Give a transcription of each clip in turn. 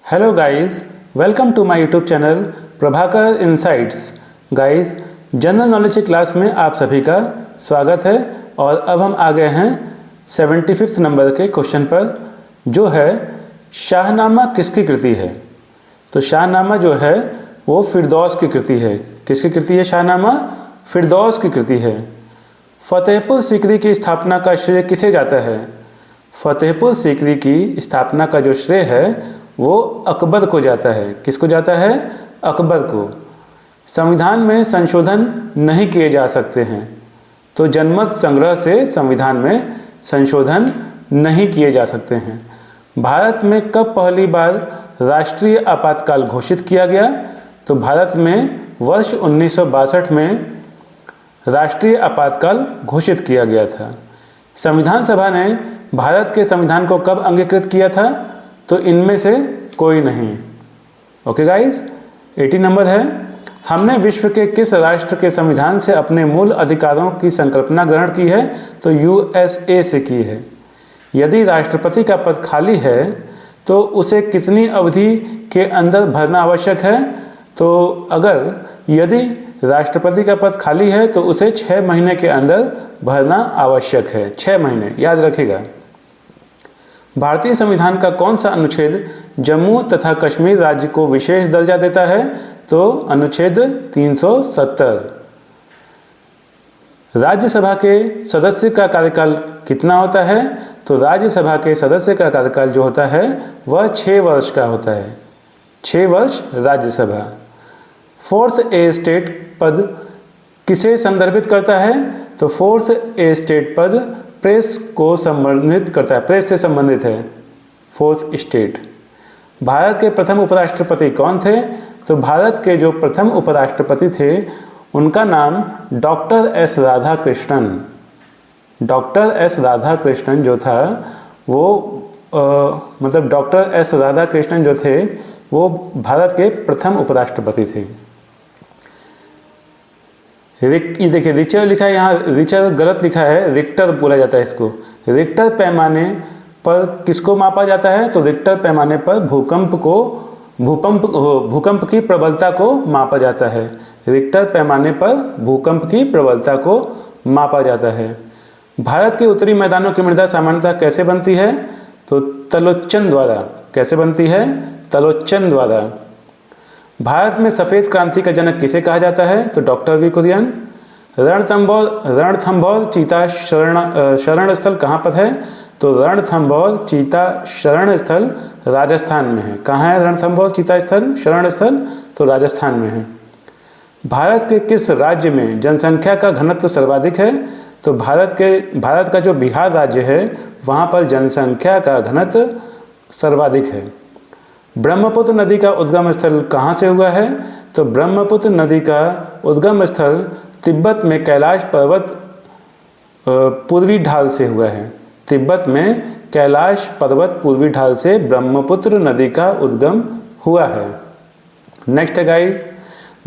Hello guys, welcome to my YouTube channel Prabhakar insights. Guys, general knowledge की class में आप सभी का स्वागत है। और अब हम आ गए हैं 75 नंबर के क्वेश्चन पर, जो है शाहनामा किसकी कृति है। तो शाहनामा जो है वो फिरदौस की कृति है। किसकी कृति है शाहनामा? फिरदौस की कृति है। फतेहपुर सीकरी की स्थापना का श्रेय किसे जाता है? फतेहपुर सीकरी की स्थापना का जो श्रेय है वो अकबर को जाता है। किसको जाता है? अकबर को। संविधान में संशोधन नहीं किए जा सकते हैं, तो जनमत संग्रह से संविधान में संशोधन नहीं किए जा सकते हैं। भारत में कब पहली बार राष्ट्रीय आपातकाल घोषित किया गया? तो भारत में वर्ष 1962 में राष्ट्रीय आपातकाल घोषित किया गया था। संविधान सभा ने भारत के संविधान को कब अंगीकृत किया था? तो इनमें से कोई नहीं। ओके गाइस, 80 नंबर है। हमने विश्व के किस राष्ट्र के संविधान से अपने मूल अधिकारों की संकल्पना ग्रहण की है? तो यूएसए से की है। यदि राष्ट्रपति का पद खाली है तो उसे कितनी अवधि के अंदर भरना आवश्यक है? तो यदि राष्ट्रपति का पद खाली है तो उसे 6 महीने के अंदर भरना आवश्यक है। 6 महीने, याद रखिएगा। भारतीय संविधान का कौन सा अनुच्छेद जम्मू तथा कश्मीर राज्य को विशेष दर्जा देता है? तो अनुच्छेद 370। राज्यसभा के सदस्य का कार्यकाल कितना होता है? तो राज्यसभा के सदस्य का कार्यकाल जो होता है वह 6 वर्ष का होता है। 6 वर्ष राज्यसभा। फोर्थ ए स्टेट पद किसे संदर्भित करता है? तो फोर्थ ए स्टेट पद प्रेस को संबंधित करता है, प्रेस से संबंधित है फोर्थ स्टेट। भारत के प्रथम उपराष्ट्रपति कौन थे? तो भारत के जो प्रथम उपराष्ट्रपति थे उनका नाम doctor S Radhakrishnan. Doctor S Radhakrishnan जो था वो डॉक्टर एस राधाकृष्णन जो थे वो भारत के प्रथम उपराष्ट्रपति थे। ये देखिए रिक्टर लिखा है, यहाँ रिक्टर गलत लिखा है, रिक्टर बोला जाता है इसको। रिक्टर पैमाने पर किसको मापा जाता है? तो रिक्टर पैमाने पर भूकंप की प्रबलता को मापा जाता है। रिक्टर पैमाने पर भूकंप की प्रबलता को मापा जाता है। भारत के उत्तरी मैदानों की मृदा सामान्यतः कैसे बनती है? तो तलोच्चन द्वारा। कैसे बनती है? तलोच्चन द्वारा। भारत में सफ़ेद क्रांति का जनक किसे कहा जाता है? तो डॉक्टर वी कुरियन। रणथंभौर चीता शरण स्थल कहाँ पर है? तो रणथंभौर चीता शरण स्थल राजस्थान में है। कहाँ है रणथंभौर चीता स्थल शरण स्थल? तो राजस्थान में है। भारत के किस राज्य में जनसंख्या का घनत्व सर्वाधिक है? तो भारत का जो बिहार राज्य है वहाँ पर जनसंख्या का घनत्व सर्वाधिक है। ब्रह्मपुत्र नदी का उद्गम स्थल कहाँ से हुआ है? तो ब्रह्मपुत्र नदी का उद्गम स्थल तिब्बत में कैलाश पर्वत पूर्वी ढाल से हुआ है। तिब्बत में कैलाश पर्वत पूर्वी ढाल से ब्रह्मपुत्र नदी का उद्गम हुआ है। नेक्स्ट है गाइस,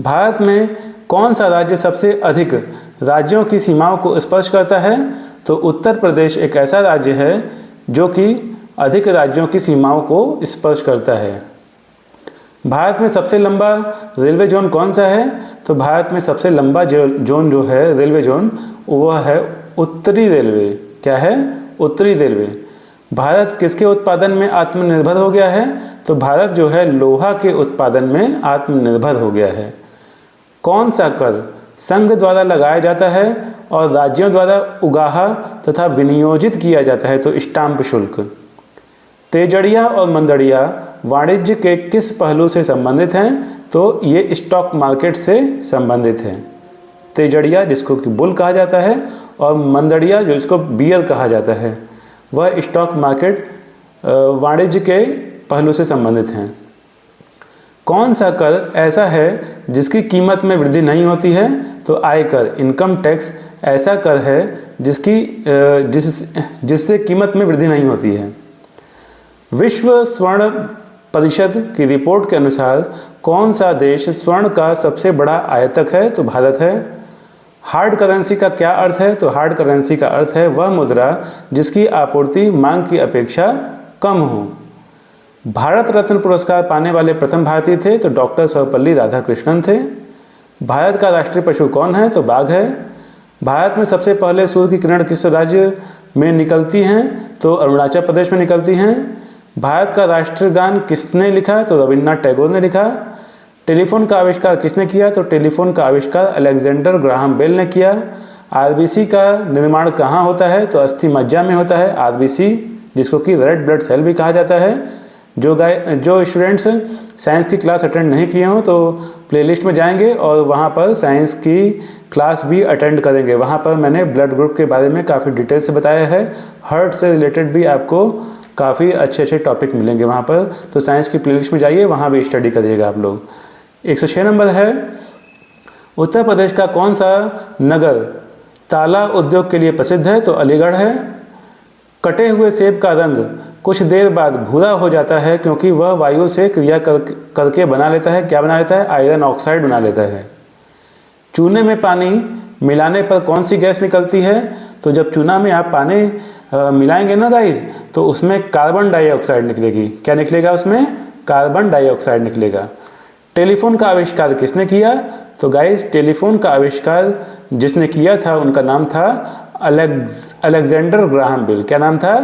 भारत में कौन सा राज्य सबसे अधिक राज्यों की सीमाओं को स्पर्श करता है? तो उत्तर प्रदेश एक ऐसा राज्य है जो कि अधिक राज्यों की सीमाओं को स्पर्श करता है। भारत में सबसे लंबा रेलवे जोन कौन सा है? तो भारत में सबसे लंबा जोन जो है रेलवे जोन वह है उत्तरी रेलवे। क्या है? उत्तरी रेलवे। भारत किसके उत्पादन में आत्मनिर्भर हो गया है? तो भारत जो है लोहा के उत्पादन में आत्मनिर्भर हो गया है। कौन सा कर संघ द्वारा लगाया जाता है और राज्यों द्वारा उगाहा तथा विनियोजित किया जाता है? तो स्टाम्प शुल्क। तेजड़िया और मंदड़िया वाणिज्य के किस पहलू से संबंधित हैं? तो ये स्टॉक मार्केट से संबंधित हैं। तेजड़िया जिसको कि बुल कहा जाता है और मंदड़िया जो इसको बियर कहा जाता है वह स्टॉक मार्केट वाणिज्य के पहलू से संबंधित हैं। कौन सा कर ऐसा है जिसकी कीमत में वृद्धि नहीं होती है? तो आयकर, इनकम टैक्स ऐसा कर है जिससे कीमत में वृद्धि नहीं होती है। विश्व स्वर्ण परिषद की रिपोर्ट के अनुसार कौन सा देश स्वर्ण का सबसे बड़ा आयातक है? तो भारत है। हार्ड करेंसी का क्या अर्थ है? तो हार्ड करेंसी का अर्थ है वह मुद्रा जिसकी आपूर्ति मांग की अपेक्षा कम हो। भारत रत्न पुरस्कार पाने वाले प्रथम भारतीय थे तो डॉक्टर सर्वपल्ली राधाकृष्णन थे। भारत का राष्ट्रीय पशु कौन है? तो बाघ है। भारत में सबसे पहले सूर्य की किरण किस राज्य में निकलती हैं? तो अरुणाचल प्रदेश में निकलती हैं। भारत का राष्ट्रीय गान किसने लिखा? तो रविन्द्रनाथ टैगोर ने लिखा। टेलीफोन का आविष्कार किसने किया? तो टेलीफोन का आविष्कार अलेक्जेंडर ग्राहम बेल ने किया। आरबीसी का निर्माण कहाँ होता है? तो अस्थि मज्जा में होता है आरबीसी, जिसको कि रेड ब्लड सेल भी कहा जाता है। जो स्टूडेंट्स साइंस की क्लास अटेंड नहीं किए हों तो प्लेलिस्ट में जाएंगे और वहाँ पर साइंस की क्लास भी अटेंड करेंगे। वहाँ पर मैंने ब्लड ग्रुप के बारे में काफ़ी डिटेल से बताया है। हार्ट से रिलेटेड भी आपको काफ़ी अच्छे अच्छे टॉपिक मिलेंगे वहाँ पर, तो साइंस की प्लेलिस्ट में जाइए, वहाँ भी स्टडी करिएगा आप लोग। 106 नंबर है, उत्तर प्रदेश का कौन सा नगर ताला उद्योग के लिए प्रसिद्ध है? तो अलीगढ़ है। कटे हुए सेब का रंग कुछ देर बाद भूरा हो जाता है क्योंकि वह वायु से क्रिया करके बना लेता है, क्या बना लेता है? आयरन ऑक्साइड बना लेता है। चूने में पानी मिलाने पर कौन सी गैस निकलती है? तो जब चूना में आप पानी मिलाएंगे ना गाइस, तो उसमें कार्बन डाइऑक्साइड निकलेगी। क्या निकलेगा उसमें? कार्बन डाइऑक्साइड निकलेगा। टेलीफोन का आविष्कार किसने किया? तो गाइस टेलीफोन का आविष्कार जिसने किया था उनका नाम था अलेक्जेंडर ग्राहम बेल। क्या नाम था?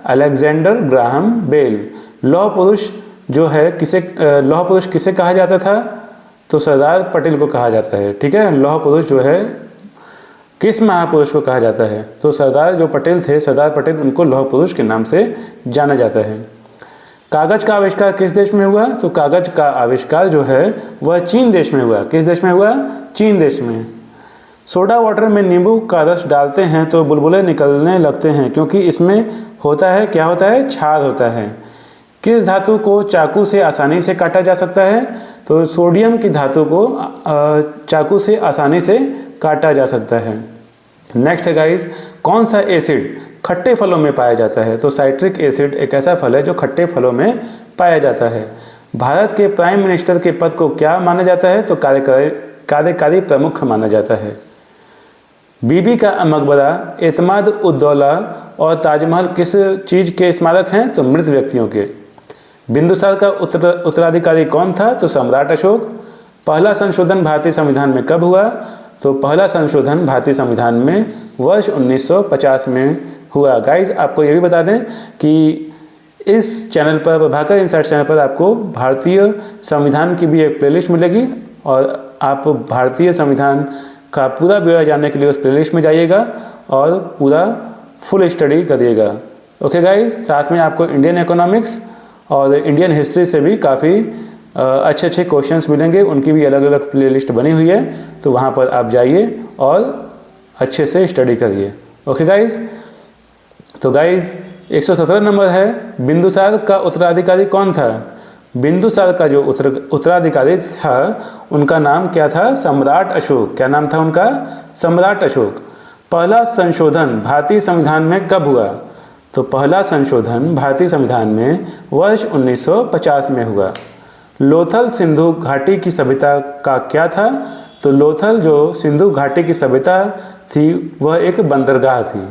Alexander Graham Bell. लौह पुरुष जो है लौह पुरुष किसे कहा जाता था? तो सरदार पटेल को कहा जाता है। ठीक है, लौह पुरुष जो है किस महापुरुष को कहा जाता है? तो सरदार जो पटेल थे, सरदार पटेल, उनको लौह पुरुष के नाम से जाना जाता है। कागज का आविष्कार किस देश में हुआ? तो कागज का आविष्कार जो है वह चीन देश में हुआ। किस देश में हुआ? चीन देश में। सोडा वाटर में नींबू का रस डालते हैं तो बुलबुले निकलने लगते हैं क्योंकि इसमें होता है, क्या होता है? क्षार होता है। किस धातु को चाकू से आसानी से काटा जा सकता है? तो सोडियम की धातु को चाकू से आसानी से काटा जा सकता है। नेक्स्ट है गाइस, कौन सा एसिड खट्टे फलों में पाया जाता है? तो साइट्रिक एसिड एक ऐसा फल है जो खट्टे फलों में पाया जाता है। भारत के प्राइम मिनिस्टर के पद को क्या माना जाता है? तो कार्यकारी प्रमुख माना जाता है। बीबी का मकबरा, एतमाद उद्दौला और ताजमहल किस चीज़ के स्मारक हैं? तो मृत व्यक्तियों के। बिंदुसार का उत्तराधिकारी कौन था? तो सम्राट अशोक। पहला संशोधन भारतीय संविधान में कब हुआ? तो पहला संशोधन भारतीय संविधान में वर्ष 1950 में हुआ। गाइज आपको ये भी बता दें कि इस चैनल पर, प्रभाकर इनसाइट चैनल पर, आपको भारतीय संविधान की भी एक प्लेलिस्ट मिलेगी और आप भारतीय संविधान का पूरा ब्यौरा जानने के लिए उस प्लेलिस्ट में जाइएगा और पूरा फुल स्टडी करिएगा। ओके गाइज, साथ में आपको इंडियन इकोनॉमिक्स और इंडियन हिस्ट्री से भी काफ़ी अच्छे अच्छे क्वेश्चंस मिलेंगे। उनकी भी अलग अलग प्लेलिस्ट बनी हुई है, तो वहाँ पर आप जाइए और अच्छे से स्टडी करिए। ओके गाइज, तो गाइज 117 नंबर है, बिंदुसार का उत्तराधिकारी कौन था? बिंदुसार का जो उत्तराधिकारी था उनका नाम क्या था? सम्राट अशोक। क्या नाम था उनका? सम्राट अशोक। पहला संशोधन भारतीय संविधान में कब हुआ? तो पहला संशोधन भारतीय संविधान में वर्ष 1950 में हुआ। लोथल सिंधु घाटी की सभ्यता का क्या था? तो लोथल जो सिंधु घाटी की सभ्यता थी वह एक बंदरगाह थी।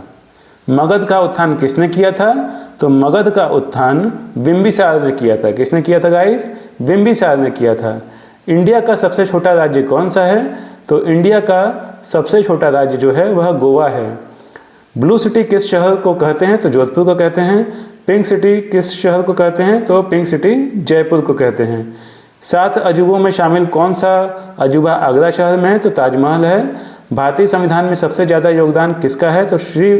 मगध का उत्थान किसने किया था? तो मगध का उत्थान बिंबिसार ने किया था। किसने किया था गाइस? बिंबिसार ने किया था। इंडिया का सबसे छोटा राज्य कौन सा है? तो इंडिया का सबसे छोटा राज्य जो है वह गोवा है। ब्लू सिटी किस शहर को कहते हैं? तो जोधपुर को कहते हैं। पिंक सिटी किस शहर को कहते हैं? तो पिंक सिटी जयपुर को कहते हैं। 7 अजूबों में शामिल कौन सा अजूबा आगरा शहर में है? तो ताजमहल है। भारतीय संविधान में सबसे ज़्यादा योगदान किसका है? तो श्री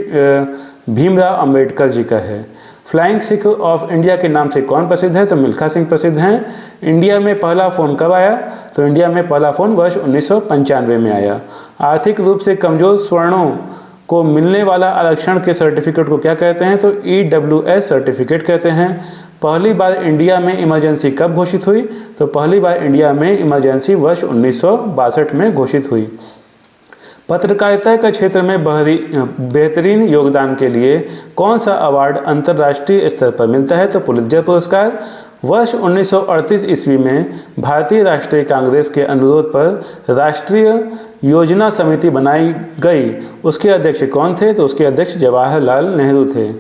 भीमराव अंबेडकर जी का है। फ्लाइंग सिख ऑफ इंडिया के नाम से कौन प्रसिद्ध है? तो मिल्खा सिंह प्रसिद्ध हैं। इंडिया में पहला फ़ोन कब आया? तो इंडिया में पहला फ़ोन वर्ष 1995 में आया। आर्थिक रूप से कमज़ोर स्वर्णों को मिलने वाला आरक्षण के सर्टिफिकेट को क्या कहते हैं? तो EWS सर्टिफिकेट कहते हैं। पहली बार इंडिया में इमरजेंसी कब घोषित हुई? तो पहली बार इंडिया में इमरजेंसी वर्ष 1962 में घोषित हुई। पत्रकारिता के क्षेत्र में बेहतरीन योगदान के लिए कौन सा अवार्ड अंतर्राष्ट्रीय स्तर पर मिलता है? तो पुलित्जर पुरस्कार। वर्ष 1938 ईस्वी में भारतीय राष्ट्रीय कांग्रेस के अनुरोध पर राष्ट्रीय योजना समिति बनाई गई। उसके अध्यक्ष कौन थे? तो उसके अध्यक्ष जवाहरलाल नेहरू थे।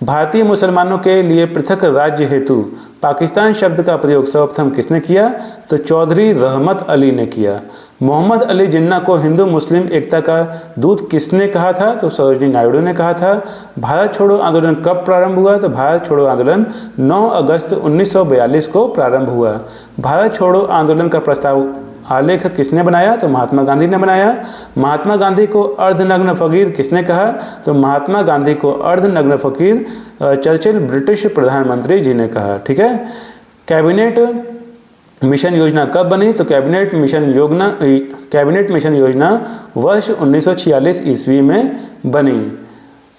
भारतीय मुसलमानों के लिए पृथक राज्य हेतु पाकिस्तान शब्द का प्रयोग सर्वप्रथम किसने किया? तो चौधरी रहमत अली ने किया। मोहम्मद अली जिन्ना को हिंदू मुस्लिम एकता का दूत किसने कहा था? तो सरोजिनी नायडू ने कहा था। भारत छोड़ो आंदोलन कब प्रारंभ हुआ? तो भारत छोड़ो आंदोलन 9 अगस्त 1942 को प्रारंभ हुआ। भारत छोड़ो आंदोलन का प्रस्ताव आलेख किसने बनाया? तो महात्मा गांधी ने बनाया। महात्मा गांधी को अर्धनग्न फकीर किसने कहा? तो महात्मा गांधी को अर्धनग्न फकीर चर्चिल ब्रिटिश प्रधानमंत्री जी ने कहा। ठीक है। कैबिनेट मिशन योजना कब बनी? तो कैबिनेट मिशन योजना वर्ष 1946 ईस्वी में बनी।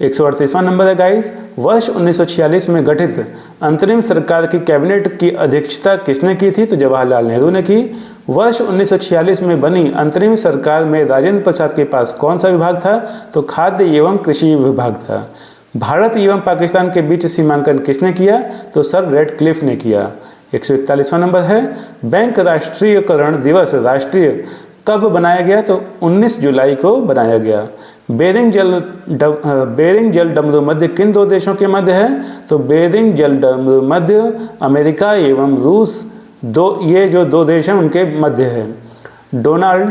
138वां नंबर है गाइस। वर्ष 1946 में गठित अंतरिम सरकार की कैबिनेट की अध्यक्षता किसने की थी? तो जवाहरलाल नेहरू ने की। वर्ष 1946 में बनी अंतरिम सरकार में राजेंद्र प्रसाद के पास कौन सा विभाग था? तो खाद्य एवं कृषि विभाग था। भारत एवं पाकिस्तान के बीच सीमांकन किसने किया? तो सर रेडक्लिफ ने किया। 141वां नंबर है। बैंक राष्ट्रीयकरण दिवस राष्ट्रीय कब बनाया गया? तो 19 जुलाई को बनाया गया। बेरिंग जल डमरू मध्य किन दो देशों के मध्य है? तो बेरिंग जल डमरू मध्य अमेरिका एवं रूस, ये जो दो देश हैं उनके मध्य है। डोनाल्ड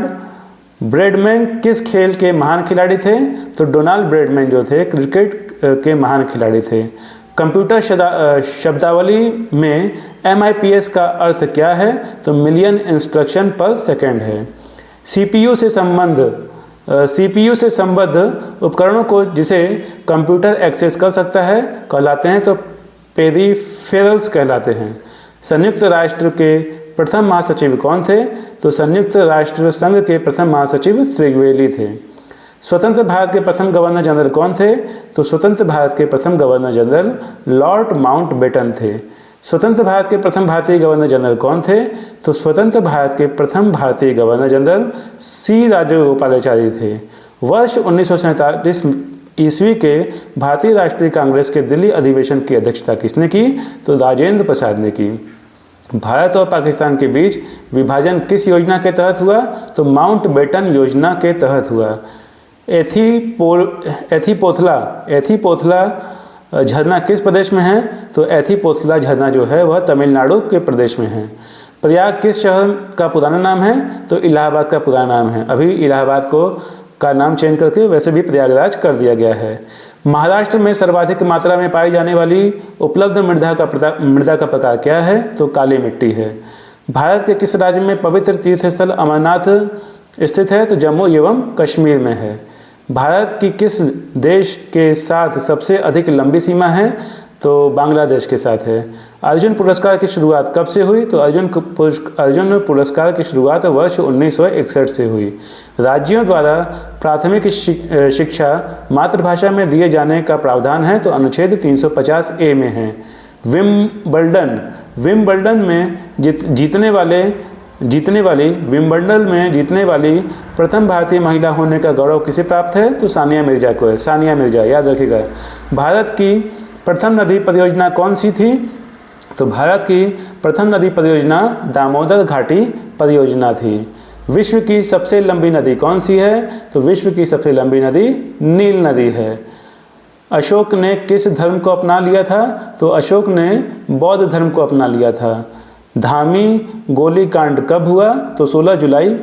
ब्रैडमैन किस खेल के महान खिलाड़ी थे? तो डोनाल्ड ब्रैडमैन जो थे क्रिकेट के महान खिलाड़ी थे। कंप्यूटर शब्दावली में MIPS का अर्थ क्या है? तो मिलियन इंस्ट्रक्शन पर सेकंड है। CPU से संबद्ध उपकरणों को जिसे कंप्यूटर एक्सेस कर सकता है कहलाते हैं तो पेरिफेरल्स कहलाते हैं। संयुक्त राष्ट्र के प्रथम महासचिव कौन थे? तो संयुक्त राष्ट्र संघ के प्रथम महासचिव त्रिवेदी थे। स्वतंत्र भारत के प्रथम गवर्नर जनरल कौन थे? तो स्वतंत्र भारत के प्रथम गवर्नर जनरल लॉर्ड माउंटबेटन थे। स्वतंत्र भारत के प्रथम भारतीय गवर्नर जनरल कौन थे? तो स्वतंत्र भारत के प्रथम भारतीय गवर्नर जनरल C राजगोपालाचारी थे। वर्ष 1947 ईस्वी के भारतीय राष्ट्रीय कांग्रेस के दिल्ली अधिवेशन की अध्यक्षता किसने की? तो राजेंद्र प्रसाद ने की। भारत और पाकिस्तान के बीच विभाजन किस योजना के तहत हुआ? तो माउंटबेटन योजना के तहत हुआ। एथीपोथला झरना किस प्रदेश में है? तो एथीपोथला झरना जो है वह तमिलनाडु के प्रदेश में है। प्रयाग किस शहर का पुराना नाम है? तो इलाहाबाद का पुराना नाम है। अभी इलाहाबाद का नाम चेंज करके वैसे भी प्रयागराज कर दिया गया है। महाराष्ट्र में सर्वाधिक मात्रा में पाई जाने वाली उपलब्ध मृदा का प्रकार क्या है? तो काली मिट्टी है। भारत के किस राज्य में पवित्र तीर्थस्थल अमरनाथ स्थित है? तो जम्मू एवं कश्मीर में है। भारत की किस देश के साथ सबसे अधिक लंबी सीमा है? तो बांग्लादेश के साथ है। अर्जुन पुरस्कार की शुरुआत कब से हुई? तो अर्जुन पुरस्कार की शुरुआत वर्ष 1961 से हुई। राज्यों द्वारा प्राथमिक शिक्षा मातृभाषा में दिए जाने का प्रावधान है तो अनुच्छेद 350A में है। विम्बल्डन में जीतने वाली प्रथम भारतीय महिला होने का गौरव किसे प्राप्त है? तो सानिया मिर्जा को है। सानिया मिर्जा याद रखिएगा। भारत की प्रथम नदी परियोजना कौन सी थी? तो भारत की प्रथम नदी परियोजना दामोदर घाटी परियोजना थी। विश्व की सबसे लंबी नदी कौन सी है? तो विश्व की सबसे लंबी नदी नील नदी है। अशोक ने किस धर्म को अपना लिया था? तो अशोक ने बौद्ध धर्म को अपना लिया था। धामी गोलीकांड कब हुआ? तो 16 जुलाई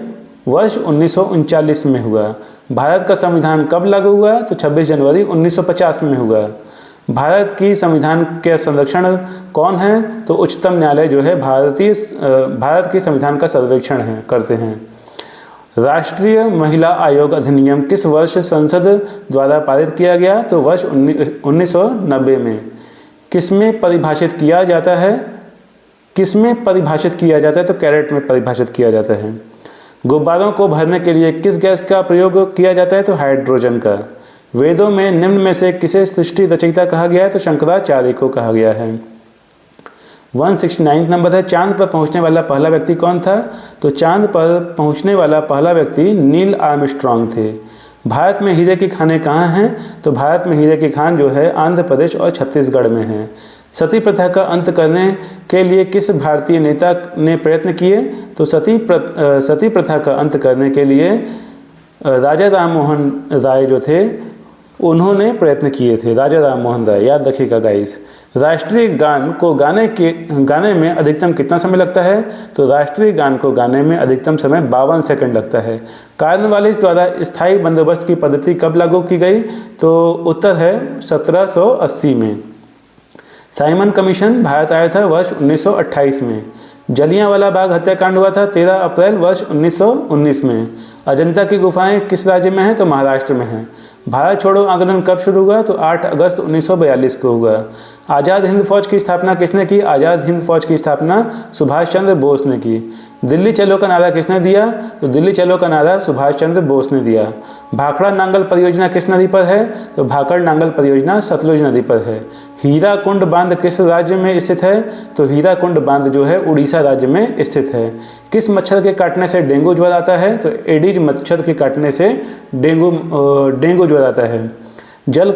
वर्ष 1939 में हुआ। भारत का संविधान कब लागू हुआ? तो 26 जनवरी 1950 में हुआ। भारत की संविधान के संरक्षण कौन है? तो उच्चतम न्यायालय जो है भारत के संविधान का सर्वेक्षण करते हैं। राष्ट्रीय महिला आयोग अधिनियम किस वर्ष संसद द्वारा पारित किया गया? तो वर्ष 1990 में। किसमें परिभाषित किया जाता है? तो कैरेट में परिभाषित किया जाता है। गुब्बारों को भरने के लिए किस गैस का प्रयोग किया जाता है? तो हाइड्रोजन का। वेदों में निम्न में से किसे सृष्टि रचयिता कहा गया है? तो शंकराचार्य को कहा गया है। 169 नंबर है। चांद पर पहुंचने वाला पहला व्यक्ति कौन था? तो चांद पर पहुंचने वाला पहला व्यक्ति नील आर्मस्ट्रॉन्ग थे। भारत में हीरे की खानें कहाँ हैं? तो भारत में हीरे की खान जो है आंध्र प्रदेश और छत्तीसगढ़ में है। सती प्रथा का अंत करने के लिए किस भारतीय नेता ने प्रयत्न किए? तो सती प्रथा का अंत करने के लिए राजा राम मोहन राय जो थे उन्होंने प्रयत्न किए थे। राजा राम मोहन राय, याद रखिएगा गाइस। राष्ट्रीय गान को गाने में अधिकतम कितना समय लगता है? तो राष्ट्रीय गान को गाने में अधिकतम समय 52 सेकंड लगता है। कॉर्नवालिस द्वारा स्थायी बंदोबस्त की पद्धति कब लागू की गई? तो उत्तर है 1780 में। साइमन कमीशन भारत आया था वर्ष 1928 में। जलियांवाला बाग हत्याकांड हुआ था 13 अप्रैल वर्ष 1919 में। अजंता की गुफाएं किस राज्य में हैं? तो महाराष्ट्र में हैं। भारत छोड़ो आंदोलन कब शुरू हुआ? तो 8 अगस्त 1942 को हुआ। आज़ाद हिंद फौज की स्थापना किसने की? आज़ाद हिंद फौज की स्थापना सुभाष चंद्र बोस ने की। दिल्ली चलो का नारा किसने दिया? तो दिल्ली चलो का नारा सुभाष चंद्र बोस ने दिया। भाखड़ा नांगल परियोजना किस नदी पर है? तो भाखड़ नांगल परियोजना सतलुज नदी पर है। हीराकुंड बांध किस राज्य में स्थित है? तो हीराकुंड बांध जो है उड़ीसा राज्य में स्थित है। किस मच्छर के काटने से डेंगू ज्वर आता है? तो एडिज मच्छर के काटने से डेंगू ज्वर आता है। जल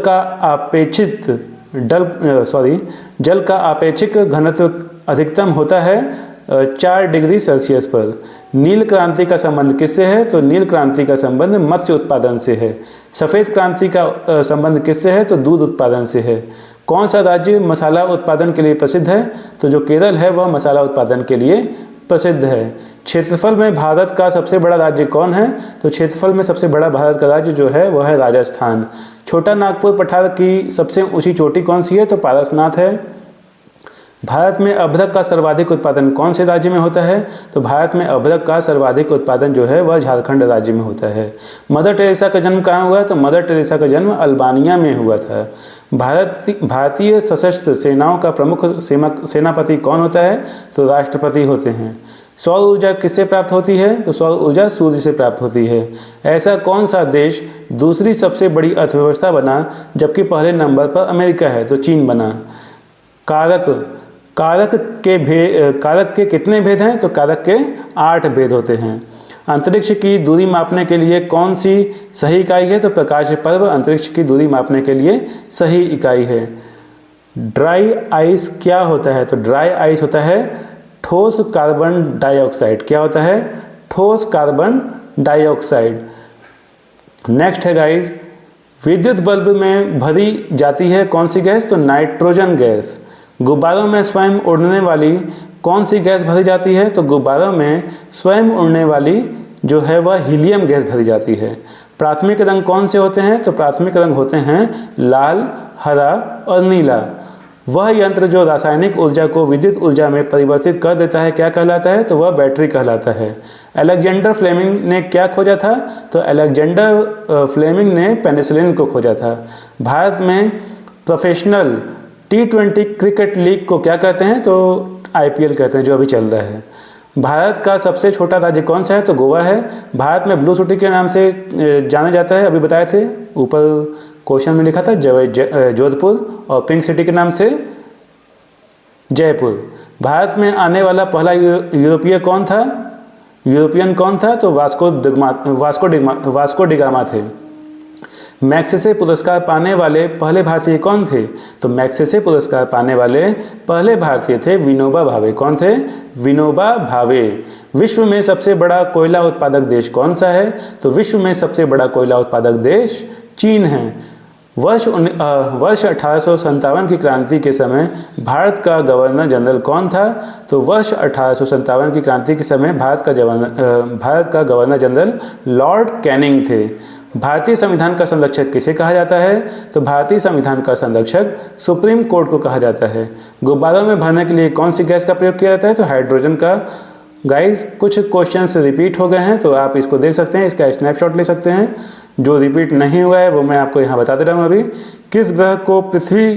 का आपेक्षिक घनत्व अधिकतम होता है 4 डिग्री सेल्सियस पर। नील क्रांति का संबंध किससे है? तो नील क्रांति का संबंध मत्स्य उत्पादन से है। सफ़ेद क्रांति का संबंध किससे है? तो दूध उत्पादन से है। कौन सा राज्य मसाला उत्पादन के लिए प्रसिद्ध है? तो जो केरल है वह मसाला उत्पादन के लिए प्रसिद्ध है। क्षेत्रफल में भारत का सबसे बड़ा राज्य कौन है? तो क्षेत्रफल में सबसे बड़ा भारत का राज्य जो है वह है राजस्थान। छोटा नागपुर पठार की सबसे ऊंची चोटी कौन सी है? तो पारसनाथ है। भारत में अभ्रक का सर्वाधिक उत्पादन कौन से राज्य में होता है? तो भारत में अभ्रक का सर्वाधिक उत्पादन जो है वह झारखंड राज्य में होता है। मदर टेरेसा का जन्म कहाँ हुआ? तो मदर टेरेसा का जन्म अल्बानिया में हुआ था। भारतीय सशस्त्र सेनाओं का प्रमुख सेनापति कौन होता है? तो राष्ट्रपति होते हैं। सौर ऊर्जा किससे प्राप्त होती है? तो सौर ऊर्जा सूर्य से प्राप्त होती है। ऐसा कौन सा देश दूसरी सबसे बड़ी अर्थव्यवस्था बना जबकि पहले नंबर पर अमेरिका है? तो चीन बना। कारक के कितने भेद हैं? तो कारक के 8 भेद होते हैं। अंतरिक्ष की दूरी मापने के लिए कौन सी सही इकाई है? तो प्रकाश पर्व अंतरिक्ष की दूरी मापने के लिए सही इकाई है। ड्राई आइस क्या होता है? तो ड्राई आइस होता है ठोस कार्बन डाइऑक्साइड। क्या होता है? ठोस कार्बन डाइऑक्साइड। नेक्स्ट है गाइस, विद्युत बल्ब में भरी जाती है कौन सी गैस? तो नाइट्रोजन गैस। गुब्बारों में स्वयं उड़ने वाली कौन सी गैस भरी जाती है? तो गुब्बारों में स्वयं उड़ने वाली जो है वह हीलियम गैस भरी जाती है। प्राथमिक रंग कौन से होते हैं? तो प्राथमिक रंग होते हैं लाल, हरा और नीला। वह यंत्र जो रासायनिक ऊर्जा को विद्युत ऊर्जा में परिवर्तित कर देता है क्या कहलाता है? तो वह बैटरी कहलाता है। अलेक्जेंडर फ्लेमिंग ने क्या खोजा था? तो अलेक्जेंडर फ्लेमिंग ने पेनिसिलिन को खोजा था। भारत में प्रोफेशनल T20 क्रिकेट लीग को क्या कहते हैं? तो IPL कहते हैं, जो अभी चल रहा है। भारत का सबसे छोटा राज्य कौन सा है? तो गोवा है। भारत में ब्लू सिटी के नाम से जाना जाता है, अभी बताए थे, ऊपर क्वेश्चन में लिखा था जोधपुर, और पिंक सिटी के नाम से जयपुर। भारत में आने वाला पहला यूरोपीय कौन था? यूरोपियन कौन था? तो वास्को डिगामा थे। मैग्सेसे पुरस्कार पाने वाले पहले भारतीय कौन थे? तो मैग्सेसे पुरस्कार पाने वाले पहले भारतीय थे विनोबा भावे। कौन थे? विनोबा भावे। विश्व में सबसे बड़ा कोयला उत्पादक देश कौन सा है? तो विश्व में सबसे बड़ा कोयला उत्पादक देश चीन है। वर्ष 1857 की क्रांति के समय भारत का गवर्नर जनरल कौन था? तो वर्ष 1857 की क्रांति के समय भारत का गवर्नर जनरल लॉर्ड कैनिंग थे। भारतीय संविधान का संरक्षक किसे कहा जाता है? तो भारतीय संविधान का संरक्षक सुप्रीम कोर्ट को कहा जाता है। गुब्बारों में भरने के लिए कौन सी गैस का प्रयोग किया जाता है? तो हाइड्रोजन का। गाइस कुछ क्वेश्चंस रिपीट हो गए हैं तो आप इसको देख सकते हैं, इसका स्नैपशॉट ले सकते हैं। जो रिपीट नहीं हुआ है वो मैं आपको यहाँ बता दे रहा हूँ अभी। किस ग्रह को पृथ्वी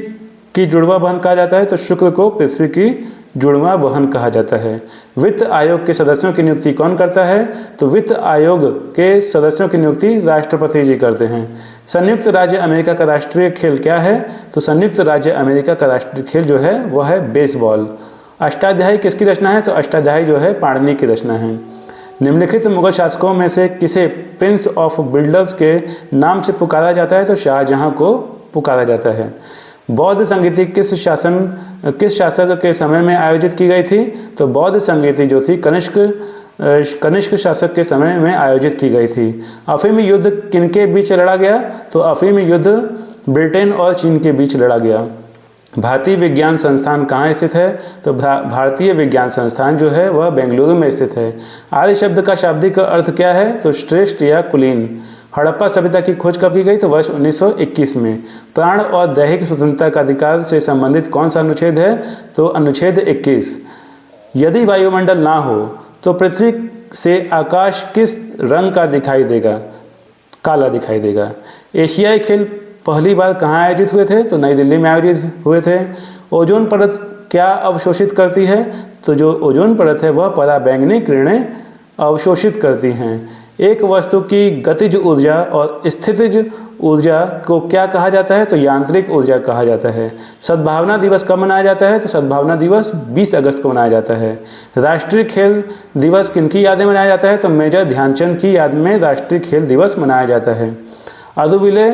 की जुड़वा बहन कहा जाता है? तो शुक्र को पृथ्वी की जुड़वा बहन कहा जाता है। वित्त आयोग के सदस्यों की नियुक्ति कौन करता है? तो वित्त आयोग के सदस्यों की नियुक्ति राष्ट्रपति जी करते हैं। संयुक्त राज्य अमेरिका का राष्ट्रीय खेल क्या है? तो संयुक्त राज्य अमेरिका का राष्ट्रीय खेल जो है वह है बेसबॉल। अष्टाध्यायी किसकी रचना है? तो अष्टाध्यायी जो है पाणिनि की रचना है। निम्नलिखित मुगल शासकों में से किसे प्रिंस ऑफ बिल्डर्स के नाम से पुकारा जाता है? तो शाहजहां को पुकारा जाता है। बौद्ध संगीति किस शासक के समय में आयोजित की गई थी? तो बौद्ध संगीति जो थी कनिष्क कनिष्क शासक के समय में आयोजित की गई थी। अफीम युद्ध किनके बीच लड़ा गया? तो अफीम युद्ध ब्रिटेन और चीन के बीच लड़ा गया। भारतीय विज्ञान संस्थान कहाँ स्थित है? तो भारतीय विज्ञान संस्थान जो है वह बेंगलुरु में स्थित है। आर्य शब्द का शाब्दिक अर्थ क्या है? तो श्रेष्ठ या कुलीन। हड़प्पा सभ्यता की खोज कब की गई? तो वर्ष 1921 में। प्राण और दैहिक स्वतंत्रता का अधिकार से संबंधित कौन सा अनुच्छेद है? तो अनुच्छेद 21। यदि वायुमंडल ना हो तो पृथ्वी से आकाश किस रंग का दिखाई देगा? काला दिखाई देगा। एशियाई खेल पहली बार कहाँ आयोजित हुए थे? तो नई दिल्ली में आयोजित हुए थे। ओजोन परत क्या अवशोषित करती है? तो जो ओजोन परत है वह पराबैंगनी किरणें अवशोषित करती हैं। एक वस्तु की गतिज ऊर्जा और स्थितिज ऊर्जा को क्या कहा जाता है? तो यांत्रिक ऊर्जा कहा जाता है। सद्भावना दिवस कब मनाया जाता है? तो सद्भावना दिवस 20 अगस्त को मनाया जाता है। राष्ट्रीय खेल दिवस किनकी याद में मनाया जाता है? तो मेजर ध्यानचंद की याद में राष्ट्रीय खेल दिवस मनाया जाता है। अदुविले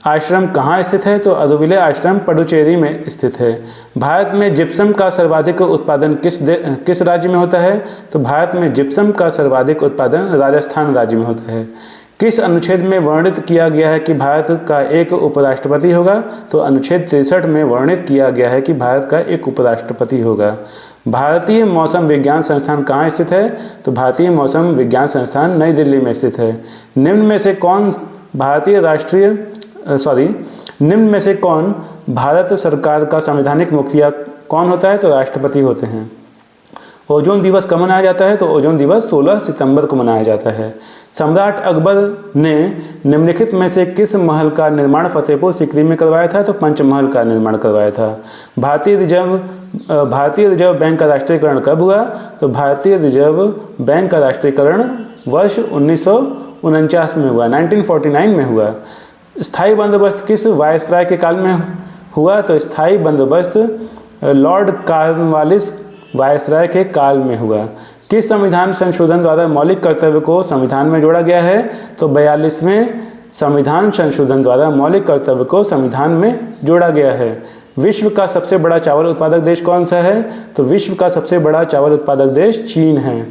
आश्रम कहाँ स्थित है? तो अदुविले आश्रम पुडुचेरी में स्थित है। भारत में जिप्सम का सर्वाधिक उत्पादन किस राज्य में होता है? तो भारत में जिप्सम का सर्वाधिक उत्पादन राजस्थान राज्य में होता है। किस अनुच्छेद में वर्णित किया गया है कि भारत का एक उपराष्ट्रपति होगा? तो अनुच्छेद 63 में वर्णित किया गया है कि भारत का एक उपराष्ट्रपति होगा। भारतीय मौसम विज्ञान संस्थान कहाँ स्थित है? तो भारतीय मौसम विज्ञान संस्थान नई दिल्ली में स्थित है। निम्न में से कौन भारत सरकार का संवैधानिक मुखिया कौन होता है? तो राष्ट्रपति होते हैं। ओजोन दिवस कब मनाया जाता है? तो ओजोन दिवस 16 सितंबर को मनाया जाता है। सम्राट अकबर ने निम्नलिखित में से किस महल का निर्माण फतेहपुर सीकरी में करवाया था? तो पंचमहल का निर्माण करवाया था। भारतीय रिजर्व बैंक का राष्ट्रीयकरण कब हुआ? तो भारतीय रिजर्व बैंक का राष्ट्रीयकरण वर्ष 1949 में हुआ, 1949 में हुआ। स्थायी बंदोबस्त किस वायसराय के काल में हुआ? तो स्थायी बंदोबस्त लॉर्ड कॉर्नवालिस वायसराय के काल में हुआ। किस संविधान संशोधन द्वारा मौलिक कर्तव्य को संविधान में जोड़ा गया है? तो 42वें संविधान संशोधन द्वारा मौलिक कर्तव्य को संविधान में जोड़ा गया है। विश्व का सबसे बड़ा चावल उत्पादक देश कौन सा है? तो विश्व का सबसे बड़ा चावल उत्पादक देश चीन है।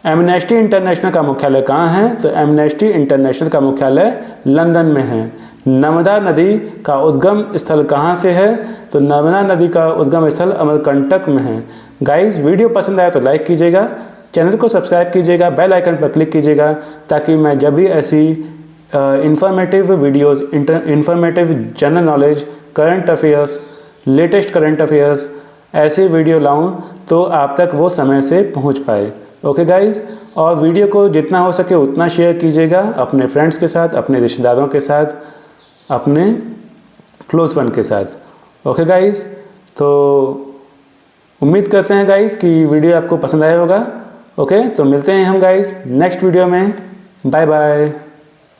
एमनेस्टी इंटरनेशनल का मुख्यालय कहाँ है? तो एमनेस्टी इंटरनेशनल का मुख्यालय लंदन में है। नर्मदा नदी का उद्गम स्थल कहाँ से है? तो नर्मदा नदी का उद्गम स्थल अमरकंटक में है। गाइस, वीडियो पसंद आया तो लाइक कीजिएगा, चैनल को सब्सक्राइब कीजिएगा, बेल आइकन पर क्लिक कीजिएगा ताकि मैं जब भी ऐसी informative videos, informative general knowledge, current affairs, latest current affairs ऐसे वीडियो लाऊं तो आप तक वो समय से पहुंच पाए। ओके गाइज, और वीडियो को जितना हो सके उतना शेयर कीजिएगा अपने फ्रेंड्स के साथ, अपने रिश्तेदारों के साथ, अपने क्लोज वन के साथ। ओके गाइज, तो उम्मीद करते हैं गाइज कि वीडियो आपको पसंद आया होगा। ओके, तो मिलते हैं हम गाइज नेक्स्ट वीडियो में। Bye bye.